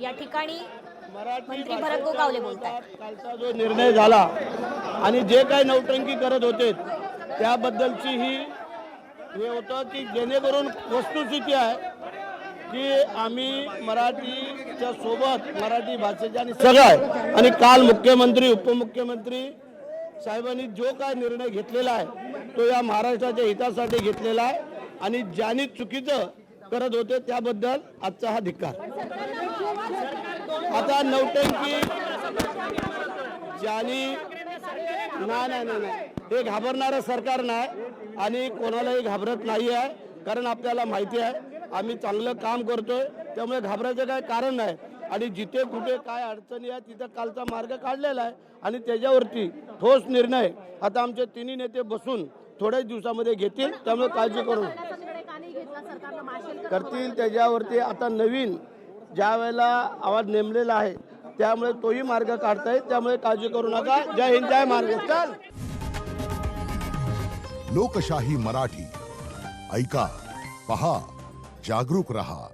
या ठिकाणी मराठी मंत्री भरत गोगावले बोलतात। कालचा जो निर्णय झाला आणि जे काही नौटंकी करत होते त्याबद्दलची ही हे होतं की जेणेकरून वस्तुस्थिती आहे की आम्ही मराठीच्या सोबत मराठी भाषेच्या आणि सगळं आहे। आणि काल मुख्यमंत्री उपमुख्यमंत्री साहेबांनी जो काय निर्णय घेतलेला आहे तो या महाराष्ट्राच्या हितासाठी घेतलेला आहे आणि ज्यांनी चुकीचं करत होते त्याबद्दल आजचा हा धिक्कार। आता नौटंकी ज्यांनी नाही हे घाबरणारं सरकार नाही आणि कोणालाही घाबरत नाही आहे, कारण आपल्याला माहिती आहे आम्ही चांगलं काम करतोय, त्यामुळे घाबरायचं काय कारण नाही। आणि जिथे कुठे काय अडचणी आहे तिथं कालचा मार्ग काढलेला आहे आणि त्याच्यावरती ठोस निर्णय आता आमचे तिन्ही नेते बसून थोड्याच दिवसामध्ये घेतील, त्यामुळे काळजी करू करतील। त्याच्यावरती आता नवीन ज्या वेळेला आवाज नेमलेला आहे त्यामुळे तोही मार्ग काढता येईल, त्यामुळे काळजी करू नका। जय हिंद, जय महाराष्ट्र। लोकशाही मराठी ऐका, पहा, जागरूक रहा।